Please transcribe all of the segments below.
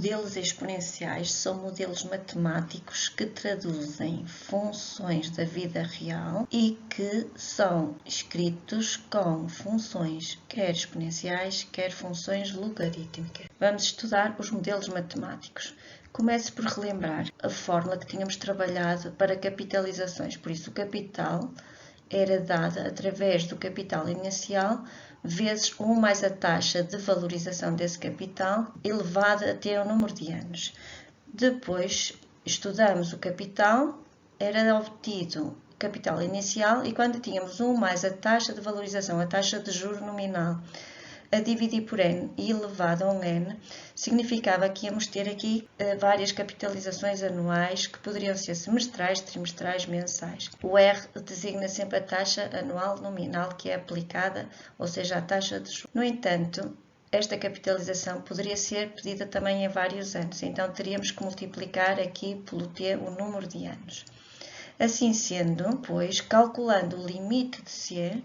Modelos exponenciais são modelos matemáticos que traduzem funções da vida real e que são escritos com funções quer exponenciais, quer funções logarítmicas. Vamos estudar os modelos matemáticos. Comece por relembrar a fórmula que tínhamos trabalhado para capitalizações. Por isso, o capital era dada através do capital inicial vezes 1 mais a taxa de valorização desse capital elevada até o número de anos. Depois estudamos o capital, era obtido o capital inicial e quando tínhamos 1 mais a taxa de valorização, a taxa de juro nominal, a dividir por n e elevado a um n, significava que íamos ter aqui várias capitalizações anuais que poderiam ser semestrais, trimestrais, mensais. O R designa sempre a taxa anual nominal que é aplicada, ou seja, a taxa de juros. No entanto, esta capitalização poderia ser pedida também em vários anos, então teríamos que multiplicar aqui pelo t o número de anos. Assim sendo, pois, calculando o limite de C,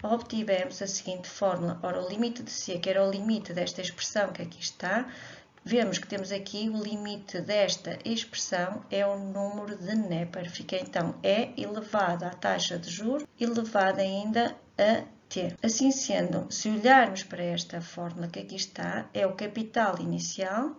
obtivemos a seguinte fórmula. Ora, o limite de C, que era o limite desta expressão que aqui está, vemos que temos aqui o limite desta expressão é o número de Neper. Fica então E elevado à taxa de juros, elevado ainda a T. Assim sendo, se olharmos para esta fórmula que aqui está, é o capital inicial,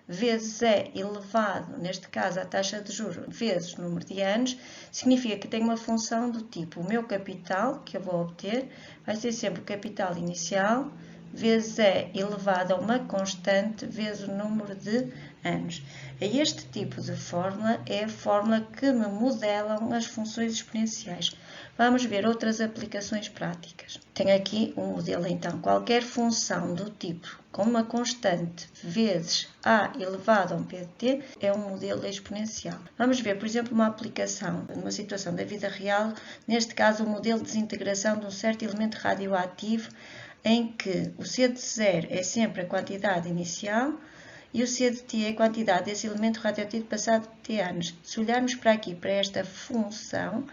vezes E elevado, neste caso a taxa de juros, vezes o número de anos, significa que tem uma função do tipo, o meu capital, que eu vou obter, vai ser sempre o capital inicial, vezes E elevado a uma constante, vezes o número de anos. Este tipo de fórmula é a fórmula que me modelam as funções exponenciais. Vamos ver outras aplicações práticas. Tenho aqui um modelo, então, qualquer função do tipo com uma constante vezes a elevado a um pt é um modelo exponencial. Vamos ver, por exemplo, uma aplicação, numa situação da vida real, neste caso o modelo de desintegração de um certo elemento radioativo em que o C de 0 é sempre a quantidade inicial e o C de t é a quantidade desse elemento radioativo passado t anos. Se olharmos para aqui, para esta função,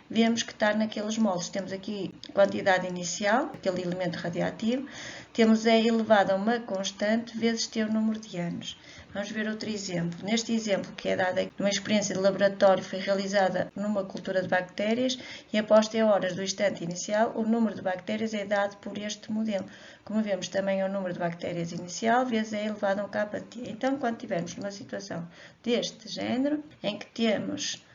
vemos que está naqueles moldes. Temos aqui a quantidade inicial, aquele elemento radioativo, temos E elevado a uma constante vezes t o número de anos. Vamos ver outro exemplo. Neste exemplo, que é dado aqui, uma experiência de laboratório, foi realizada numa cultura de bactérias e após t horas do instante inicial, o número de bactérias é dado por este modelo. Como vemos, também é o número de bactérias inicial vezes E elevado a um kt. Então, quando estivermos numa situação deste género, em que temos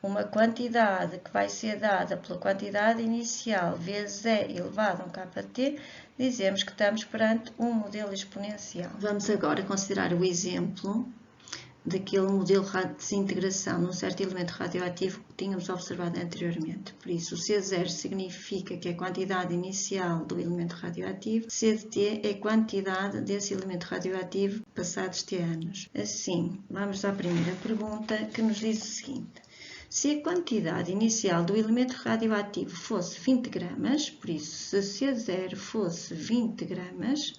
uma quantidade que vai ser dada pela quantidade inicial vezes E elevado a um kt, dizemos que estamos perante um modelo exponencial. Vamos agora considerar o exemplo daquele modelo de desintegração de um certo elemento radioativo que tínhamos observado anteriormente. Por isso, o C0 significa que é a quantidade inicial do elemento radioativo, C de t é a quantidade desse elemento radioativo passados t anos. Assim, vamos à primeira pergunta que nos diz o seguinte. Se a quantidade inicial do elemento radioativo fosse 20 gramas, por isso, se C0 fosse 20 gramas,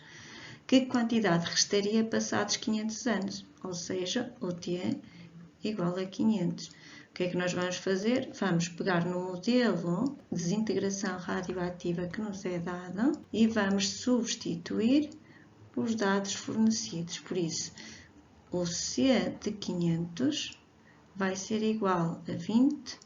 que quantidade restaria passados 500 anos? Ou seja, o T igual a 500. O que é que nós vamos fazer? Vamos pegar no modelo de desintegração radioativa que nos é dado e vamos substituir os dados fornecidos. Por isso, o C de 500 vai ser igual a 20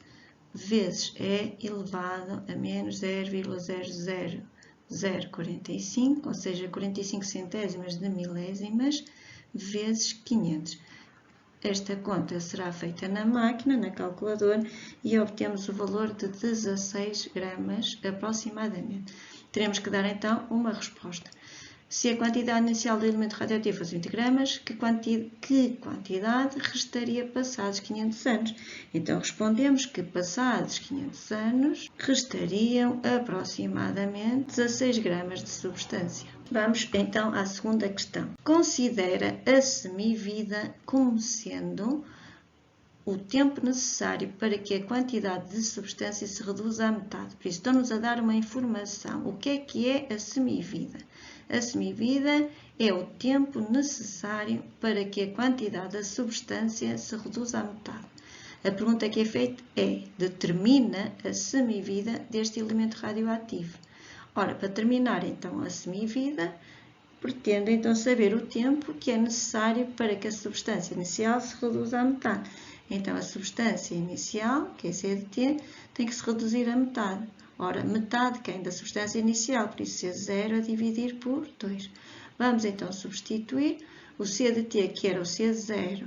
vezes E elevado a menos 0,00045, ou seja, 45 centésimas de milésimas, vezes 500. Esta conta será feita na máquina, na calculadora, e obtemos o valor de 16 gramas aproximadamente. Teremos que dar então uma resposta. Se a quantidade inicial do elemento radioativo fosse 20 gramas, que quantidade restaria passados 500 anos? Então, respondemos que passados 500 anos restariam aproximadamente 16 gramas de substância. Vamos então à segunda questão. Considera a semivida como sendo o tempo necessário para que a quantidade de substância se reduza à metade. Por isso, estão-nos a dar uma informação. O que é a semivida? A semivida é o tempo necessário para que a quantidade da substância se reduza à metade. A pergunta que é feita é: determina a semivida deste elemento radioativo. Ora, para terminar então a semivida, pretendo então saber o tempo que é necessário para que a substância inicial se reduza à metade. Então, a substância inicial, que é C de T, tem que se reduzir à metade. Ora, metade quem? Da substância inicial, por isso C0 a dividir por 2. Vamos então substituir o C de T, que era o C0,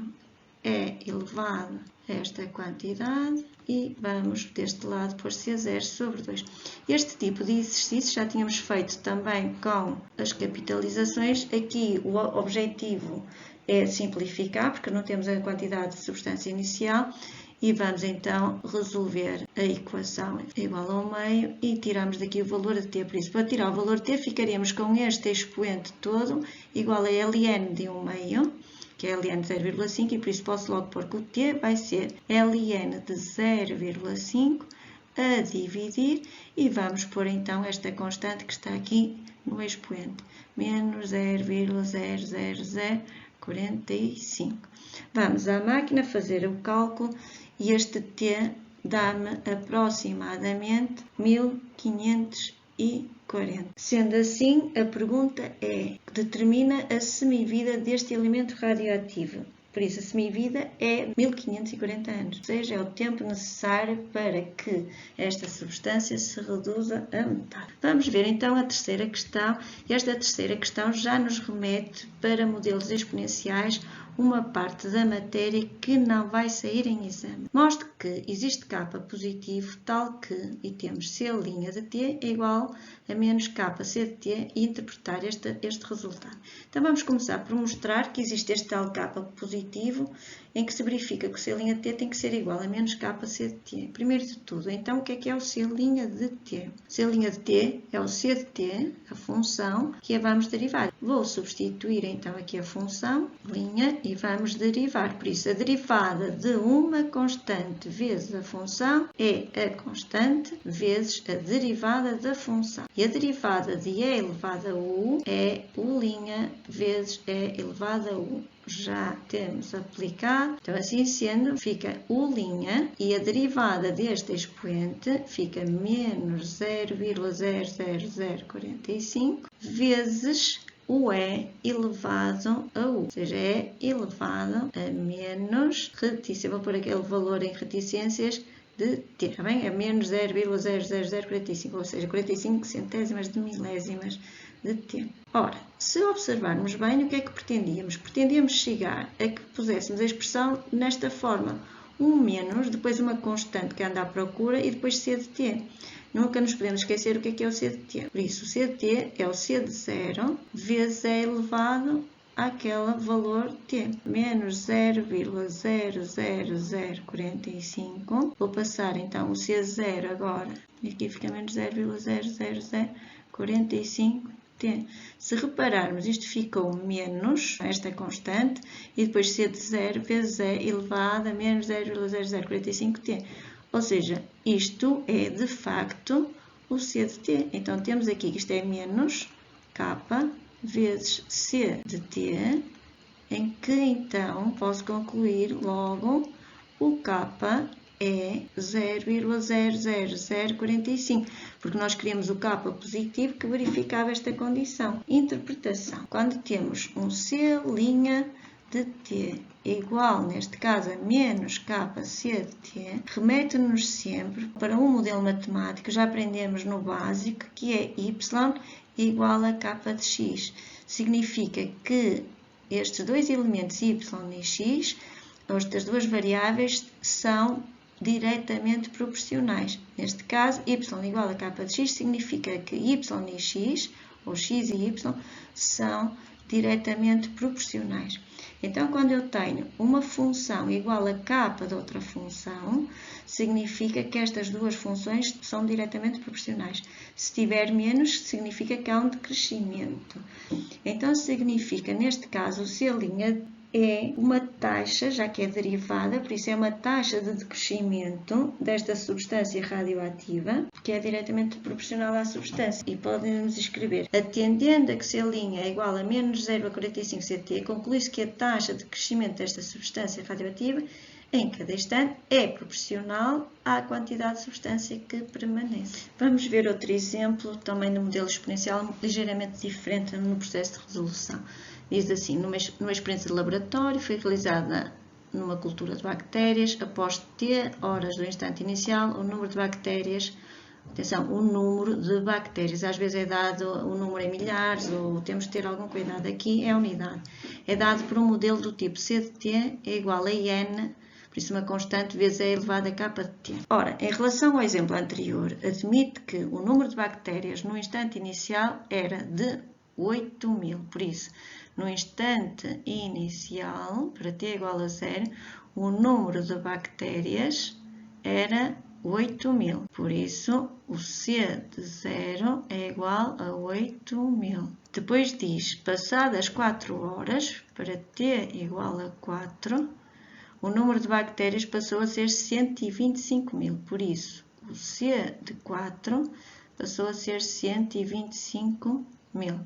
é elevado a esta quantidade e vamos deste lado pôr C0 sobre 2. Este tipo de exercício já tínhamos feito também com as capitalizações. Aqui o objetivo é simplificar, porque não temos a quantidade de substância inicial, e vamos então resolver a equação igual ao meio e tiramos daqui o valor de t. Por isso, para tirar o valor de t, ficaríamos com este expoente todo igual a ln de 1 meio, que é ln de 0,5, e por isso posso logo pôr que o t vai ser ln de 0,5 a dividir, e vamos pôr então esta constante que está aqui no expoente, menos 0,00045. Vamos à máquina fazer o cálculo e este t dá-me aproximadamente 1540. Sendo assim, a pergunta é: determina a semivida deste elemento radioativo. Por isso, a semivida é 1540 anos, ou seja, é o tempo necessário para que esta substância se reduza a metade. Vamos ver então a terceira questão. Esta terceira questão já nos remete para modelos exponenciais, uma parte da matéria que não vai sair em exame. Mostre que existe K positivo tal que, e temos C' de T é igual a menos K C de T, e interpretar este resultado. Então vamos começar por mostrar que existe este tal K positivo, em que se verifica que o C' de T tem que ser igual a menos K C de T. Primeiro de tudo, então o que é o C' de T? O C' de T é o C de T, a função, que a vamos derivar. Vou substituir então aqui a função, linha, e vamos derivar. Por isso, a derivada de uma constante vezes a função é a constante vezes a derivada da função. E a derivada de E elevado a U é U' vezes E elevado a U. Já temos aplicado. Então, assim sendo, fica U' e a derivada deste expoente fica menos 0,00045 vezes o E elevado a U, ou seja, é elevado a menos reticência. Vou pôr aquele valor em reticências de T, está bem? É menos 0,00045, ou seja, 45 centésimas de milésimas de T. Ora, se observarmos bem, o que é que pretendíamos? Pretendíamos chegar a que puséssemos a expressão nesta forma: 1 menos, depois uma constante que anda à procura e depois C de T. Nunca nos podemos esquecer o que é o C de T. Por isso, o C de T é o C de 0 vezes E elevado àquele valor T. Menos 0,00045. Vou passar então o C0 agora. E aqui fica menos 0,00045. T. Se repararmos, isto ficou menos esta constante e depois C de 0 vezes E elevado a menos 0,0045T. Ou seja, isto é de facto o C de T. Então temos aqui que isto é menos K vezes C de T, em que então posso concluir logo o K é 0,00045, porque nós queríamos o K positivo que verificava esta condição. Interpretação: quando temos um C' de T igual, neste caso, a menos K C de T, remete-nos sempre para um modelo matemático, já aprendemos no básico, que é Y igual a K de X. Significa que estes dois elementos Y e X, estas duas variáveis, são diretamente proporcionais. Neste caso, y igual a K de X significa que y e x, ou x e y, são diretamente proporcionais. Então, quando eu tenho uma função igual a K de outra função, significa que estas duas funções são diretamente proporcionais. Se tiver menos, significa que há um decrescimento. Então, significa, neste caso, o C' é uma taxa, já que é derivada, por isso é uma taxa de decrescimento desta substância radioativa, que é diretamente proporcional à substância. E podemos escrever: atendendo a que C' é igual a menos 0,45 CT, conclui-se que a taxa de crescimento desta substância radioativa em cada instante é proporcional à quantidade de substância que permanece. Vamos ver outro exemplo, também no modelo exponencial, ligeiramente diferente no processo de resolução. Diz assim, numa experiência de laboratório foi realizada numa cultura de bactérias, após T horas do instante inicial, o número de bactérias, atenção, o número de bactérias, às vezes é dado o número em milhares, ou temos de ter algum cuidado aqui, é a unidade. É dado por um modelo do tipo C de T é igual a N, por isso uma constante vezes E elevado a K de T. Ora, em relação ao exemplo anterior, admite que o número de bactérias no instante inicial era de 8.000, por isso, no instante inicial, para T igual a 0, o número de bactérias era 8.000. Por isso, o C de 0 é igual a 8.000. Depois diz, passadas 4 horas, para T igual a 4, o número de bactérias passou a ser 125.000. Por isso, o C de 4 passou a ser 125.000.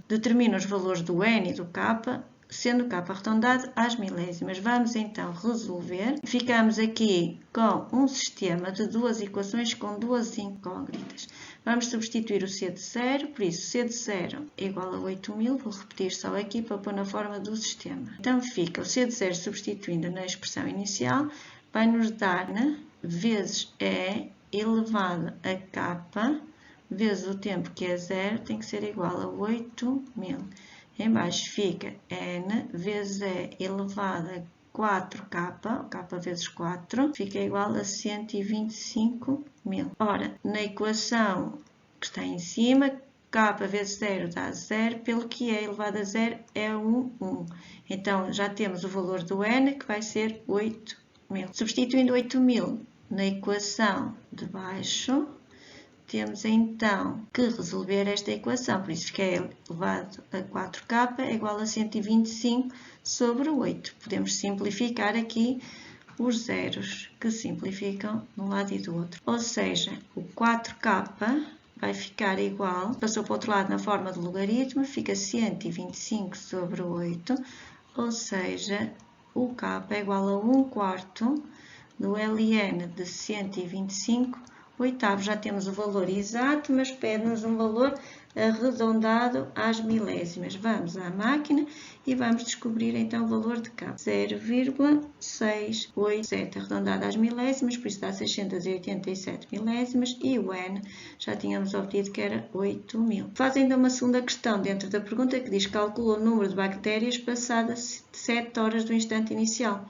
Determina os valores do N e do K, sendo K arredondado às milésimas. Vamos então resolver. Ficamos aqui com um sistema de duas equações com duas incógnitas. Vamos substituir o C de 0, por isso C de 0 é igual a 8.000. Vou repetir só aqui para pôr na forma do sistema. Então fica o C de 0 substituindo na expressão inicial, vai nos dar vezes E elevado a K vezes o tempo que é 0 tem que ser igual a 8.000. Em baixo fica N vezes E elevado a 4K, K vezes 4, fica igual a 125.000. Ora, na equação que está em cima, K vezes 0 dá 0, pelo que E elevado a 0 é 1. Então, já temos o valor do N, que vai ser 8.000. Substituindo 8.000 na equação de baixo, temos então que resolver esta equação, por isso que E elevado a 4K é igual a 125 sobre 8. Podemos simplificar aqui os zeros, que simplificam de um lado e do outro. Ou seja, o 4K vai ficar igual, passou para o outro lado na forma de logaritmo, fica 125 sobre 8, ou seja, o K é igual a 1/4 do ln de 125 oitavos. Já temos o valor exato, mas pede-nos um valor arredondado às milésimas. Vamos à máquina e vamos descobrir então o valor de K. 0,687 arredondado às milésimas, por isso dá 687 milésimas, e o N já tínhamos obtido que era 8.000. Faz ainda uma segunda questão dentro da pergunta que diz: calcula o número de bactérias passadas 7 horas do instante inicial.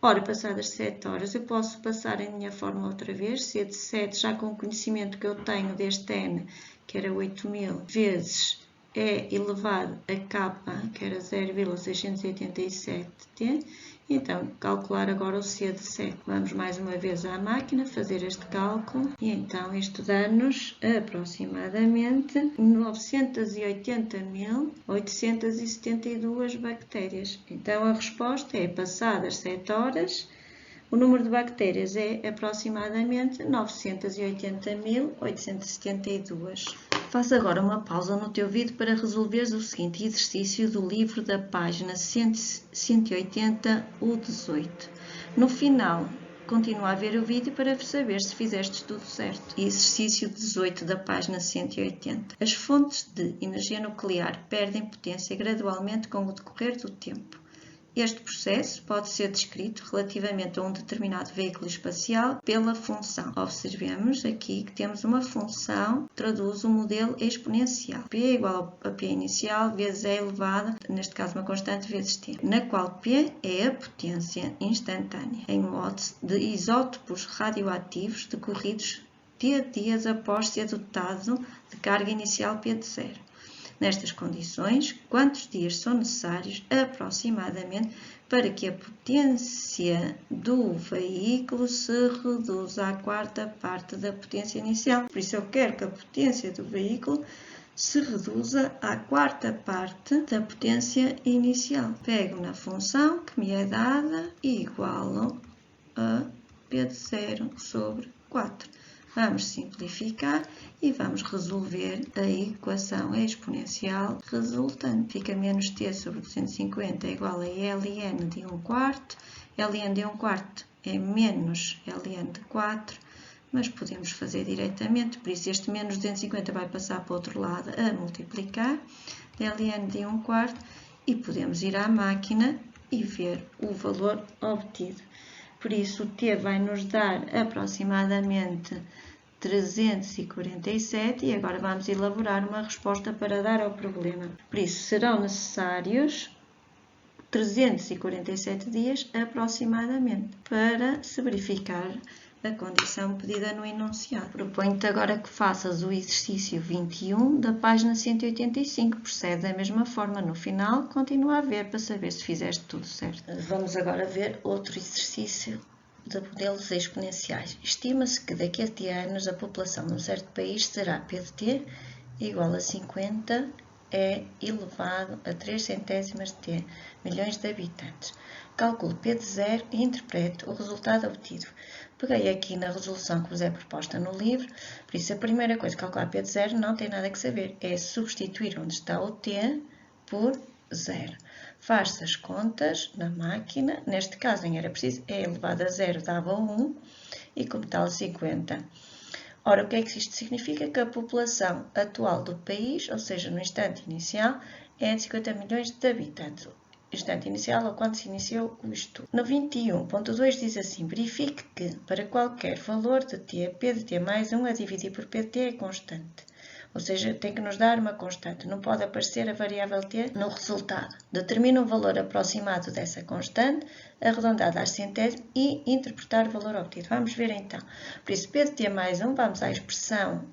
Ora, passadas 7 horas, eu posso passar a minha fórmula outra vez, C de 7, já com o conhecimento que eu tenho deste N, que era 8.000, vezes E elevado a K, que era 0,687T. Então, calcular agora o C de 7. Vamos mais uma vez à máquina fazer este cálculo. E então, isto dá-nos aproximadamente 980.872 bactérias. Então, a resposta é, passadas 7 horas, o número de bactérias é aproximadamente 980.872. Faça agora uma pausa no teu vídeo para resolveres o seguinte exercício do livro da página 180, o 18. No final, continua a ver o vídeo para saber se fizeste tudo certo. Exercício 18 da página 180. As fontes de energia nuclear perdem potência gradualmente com o decorrer do tempo. Este processo pode ser descrito relativamente a um determinado veículo espacial pela função. Observemos aqui que temos uma função que traduz um modelo exponencial. P é igual a P inicial vezes E elevado, neste caso uma constante, vezes T, na qual P é a potência instantânea em watts de isótopos radioativos decorridos T dias após ser dotado de carga inicial P de 0. Nestas condições, quantos dias são necessários aproximadamente para que a potência do veículo se reduza à quarta parte da potência inicial? Por isso eu quero que a potência do veículo se reduza à quarta parte da potência inicial. Pego na função que me é dada e igualo a P de 0 sobre 4. Vamos simplificar e vamos resolver a equação exponencial resultante. Fica menos t sobre 250 é igual a ln de 1/4. Ln de 1/4 é menos ln de 4, mas podemos fazer diretamente, por isso este menos 250 vai passar para o outro lado a multiplicar, ln de 1/4, e podemos ir à máquina e ver o valor obtido. Por isso o t vai nos dar aproximadamente 347 e agora vamos elaborar uma resposta para dar ao problema. Por isso serão necessários 347 dias aproximadamente para se verificar a condição pedida no enunciado. Proponho-te agora que faças o exercício 21 da página 185. Procede da mesma forma. No final, continua a ver para saber se fizeste tudo certo. Vamos agora ver outro exercício de modelos exponenciais. Estima-se que daqui a T anos a população de um certo país será P de T igual a 50 elevado a 3 centésimas de T milhões de habitantes. Calculo P de 0 e interpreto o resultado obtido. Peguei aqui na resolução que vos é proposta no livro, por isso a primeira coisa, calcular P de 0, não tem nada que saber, é substituir onde está o T por 0. Faz-se as contas na máquina, neste caso nem era preciso, e elevado a 0 dava 1 e como tal 50. Ora, o que é que isto significa? Que a população atual do país, ou seja, no instante inicial, é de 50 milhões de habitantes. Instante inicial ou quando se iniciou o estudo. No 21.2 diz assim, verifique que para qualquer valor de t, P de t mais 1 a dividir por P de t é constante. Ou seja, tem que nos dar uma constante, não pode aparecer a variável t no resultado. Determina o valor aproximado dessa constante, arredondado às centésimas e interpretar o valor obtido. Vamos ver então. Por isso, P de t mais 1, vamos à expressão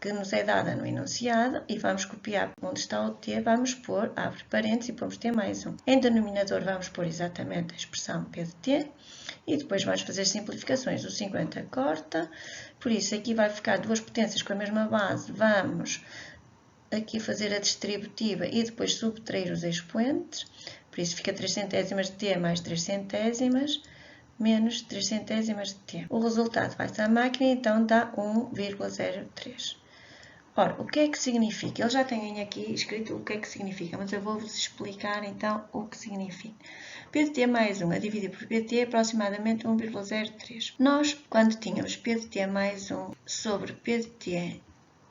que nos é dada no enunciado e vamos copiar onde está o t, vamos pôr, abre parênteses e pomos t mais 1. Em denominador vamos pôr exatamente a expressão P de t e depois vamos fazer simplificações. O 50 corta, por isso aqui vai ficar duas potências com a mesma base, vamos aqui fazer a distributiva e depois subtrair os expoentes, por isso fica 3 centésimas de t mais 3 centésimas menos 3 centésimas de t. O resultado vai-se à máquina e então dá 1,03. Ora, o que é que significa? Eles já têm aqui escrito o que é que significa, mas eu vou-vos explicar então o que significa. P de t mais 1 a dividir por P de t é aproximadamente 1,03. Nós, quando tínhamos P de t mais 1 sobre P de t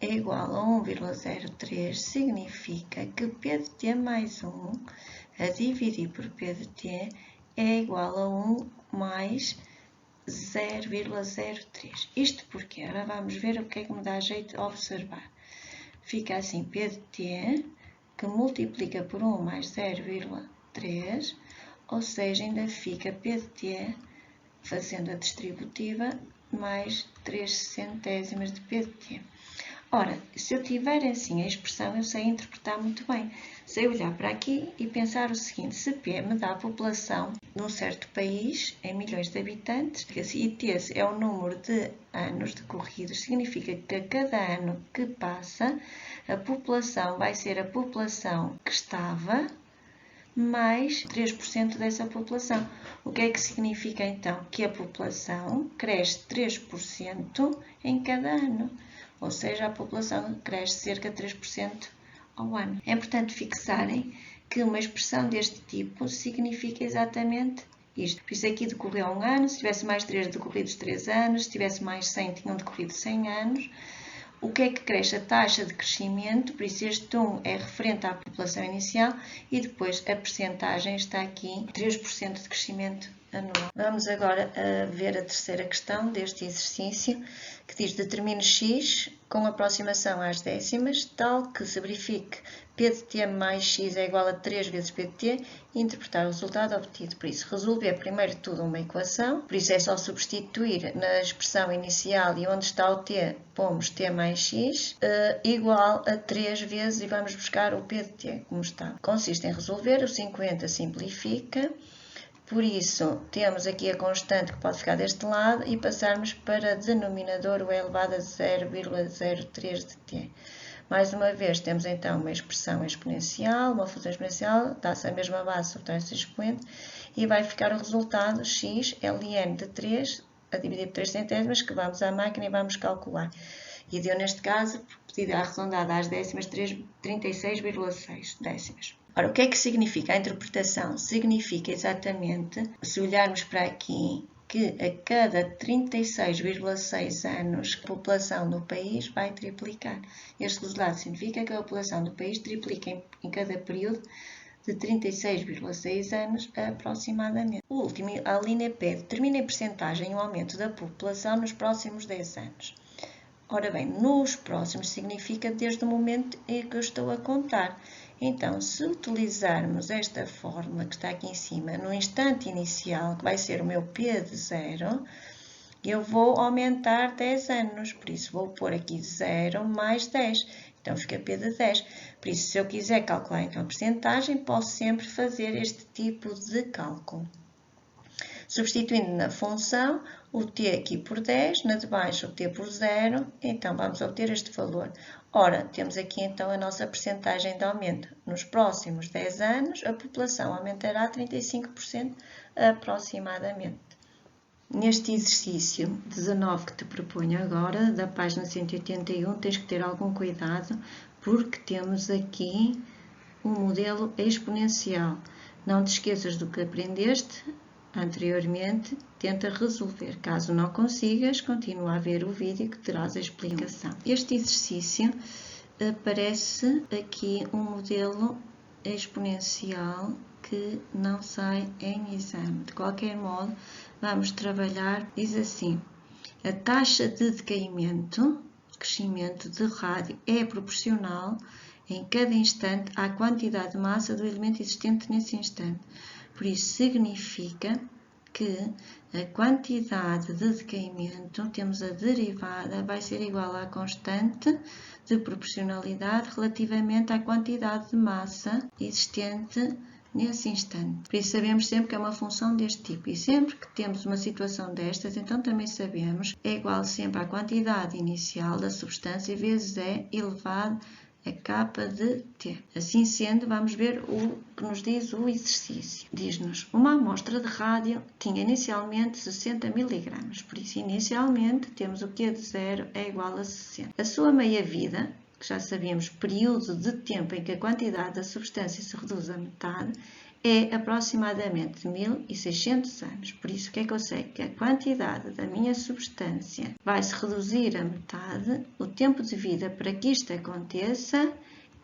é igual a 1,03, significa que P de t mais 1 a dividir por P de t é igual a 1 mais 0,03. Isto porque, agora vamos ver o que é que me dá jeito de observar. Fica assim, P de t, que multiplica por 1 mais 0,3, ou seja, ainda fica P de t, fazendo a distributiva, mais 3 centésimas de P de t. Ora, se eu tiver assim a expressão, eu sei interpretar muito bem. Sei olhar para aqui e pensar o seguinte, se P me dá a população de um certo país, em milhões de habitantes, e T é o número de anos decorridos, significa que a cada ano que passa, a população vai ser a população que estava, mais 3% dessa população. O que é que significa então? Que a população cresce 3% em cada ano. Ou seja, a população cresce cerca de 3% ao ano. É importante fixarem que uma expressão deste tipo significa exatamente isto. Por isso aqui decorreu 1 ano, se tivesse mais 3 decorridos 3 anos, se tivesse mais 100 tinham decorrido 100 anos. O que é que cresce? A taxa de crescimento, por isso este 1 é referente à população inicial e depois a percentagem está aqui, 3% de crescimento anual. Vamos agora a ver a terceira questão deste exercício, que diz determine x com aproximação às décimas, tal que se verifique P de t mais x é igual a 3 vezes P de t e interpretar o resultado obtido. Por isso, resolver primeiro de tudo uma equação, por isso é só substituir na expressão inicial e onde está o t, pomos t mais x, igual a 3 vezes e vamos buscar o P de t, como está. Consiste em resolver, o 50 simplifica, por isso temos aqui a constante que pode ficar deste lado e passarmos para denominador o elevado a 0,03 de t. Mais uma vez, temos então uma expressão exponencial, uma função exponencial, dá-se a mesma base sobre esse expoente e vai ficar o resultado x ln de 3 a dividir por 3 centésimas, que vamos à máquina e vamos calcular. E deu neste caso, medida arredondada às décimas, 36,6 décimas. Ora, o que é que significa a interpretação? Significa exatamente, se olharmos para aqui, que a cada 36,6 anos a população do país vai triplicar. Este resultado significa que a população do país triplica em cada período de 36,6 anos aproximadamente. O último, a linha P, determina em percentagem o aumento da população nos próximos 10 anos. Ora bem, nos próximos significa desde o momento em que eu estou a contar. Então, se utilizarmos esta fórmula que está aqui em cima, no instante inicial, que vai ser o meu P de 0, eu vou aumentar 10 anos, por isso vou pôr aqui 0 mais 10, então fica P de 10. Por isso, se eu quiser calcular então a percentagem, posso sempre fazer este tipo de cálculo. Substituindo na função o t aqui por 10, na de baixo o t por 0, então vamos obter este valor. Ora, temos aqui então a nossa percentagem de aumento. Nos próximos 10 anos, a população aumentará 35% aproximadamente. Neste exercício 19 que te proponho agora, da página 181, tens que ter algum cuidado, porque temos aqui um modelo exponencial. Não te esqueças do que aprendeste anteriormente, tenta resolver. Caso não consigas, continua a ver o vídeo que terás a explicação. Este exercício aparece aqui um modelo exponencial que não sai em exame. De qualquer modo, vamos trabalhar, diz assim: a taxa de decaimento, crescimento de rádio, é proporcional em cada instante à quantidade de massa do elemento existente nesse instante. Por isso, significa que a quantidade de decaimento, temos a derivada, vai ser igual à constante de proporcionalidade relativamente à quantidade de massa existente nesse instante. Por isso, sabemos sempre que é uma função deste tipo. E sempre que temos uma situação destas, então também sabemos que é igual sempre à quantidade inicial da substância vezes E elevado a capa de T. Assim sendo, vamos ver o que nos diz o exercício. Diz-nos, uma amostra de rádio tinha inicialmente 60 mg, por isso inicialmente temos o Q de 0 é igual a 60. A sua meia-vida, que já sabíamos, período de tempo em que a quantidade da substância se reduz à metade, é aproximadamente 1600 anos. Por isso, o que é que eu sei? Que a quantidade da minha substância vai se reduzir à metade. O tempo de vida para que isto aconteça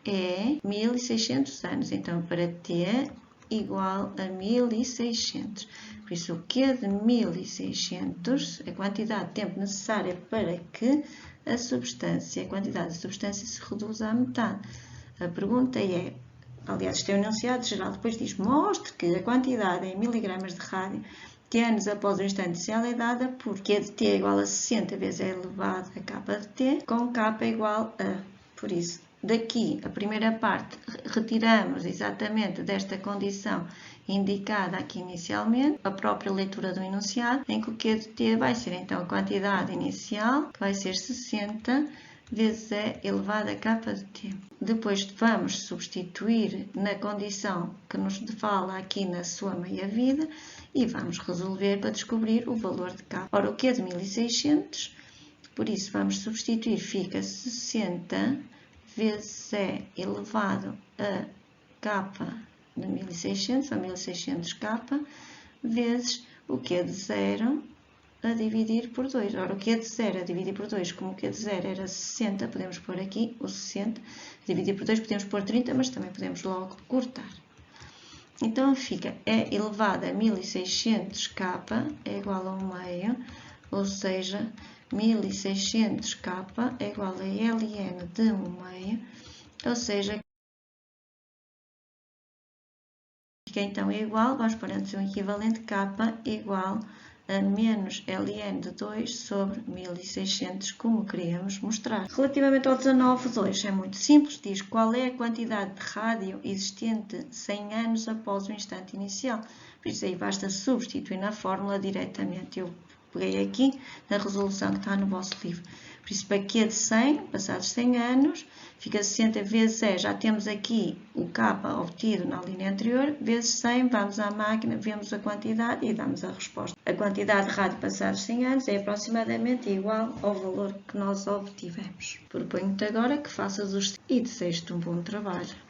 é 1600 anos. Então, para T igual a 1600. Por isso, o Q de 1600, a quantidade de tempo necessária para que a quantidade da substância se reduza à metade. A pergunta é, aliás, isto é um enunciado geral, depois diz, mostre que a quantidade em miligramas de rádio que anos após o instante inicial é dada por Q de T igual a 60 vezes E elevado a K de T, com K igual a. Por isso, daqui, a primeira parte, retiramos exatamente desta condição indicada aqui inicialmente, a própria leitura do enunciado, em que o Q de T vai ser então a quantidade inicial, que vai ser 60 vezes E elevado a K de T. Depois vamos substituir na condição que nos fala aqui na sua meia-vida e vamos resolver para descobrir o valor de K. Ora, o Q de 1600, por isso vamos substituir, fica 60 vezes E elevado a K de 1600, ou 1600K, vezes o Q de 0 a dividir por 2. Ora, o Q de 0 a dividir por 2, como o Q de 0 era 60, podemos pôr aqui o 60, dividir por 2, podemos pôr 30, mas também podemos logo cortar. Então, fica E elevado a 1600K é igual a 1 meio, ou seja, 1600K é igual a ln de 1 meio, ou seja, fica então igual, vamos pôr antes um equivalente, K igual a menos ln de 2 sobre 1600, como queríamos mostrar. Relativamente ao 19.2, é muito simples, diz qual é a quantidade de rádio existente 100 anos após o instante inicial. Por isso aí basta substituir na fórmula diretamente. Eu peguei aqui na resolução que está no vosso livro. Por isso, para Q de 100, passados 100 anos, fica 60 vezes E, já temos aqui o K obtido na linha anterior, vezes 100, vamos à máquina, vemos a quantidade e damos a resposta. A quantidade de rádio passados 100 anos é aproximadamente igual ao valor que nós obtivemos. Proponho-te agora que faças os e desejo-te um bom trabalho.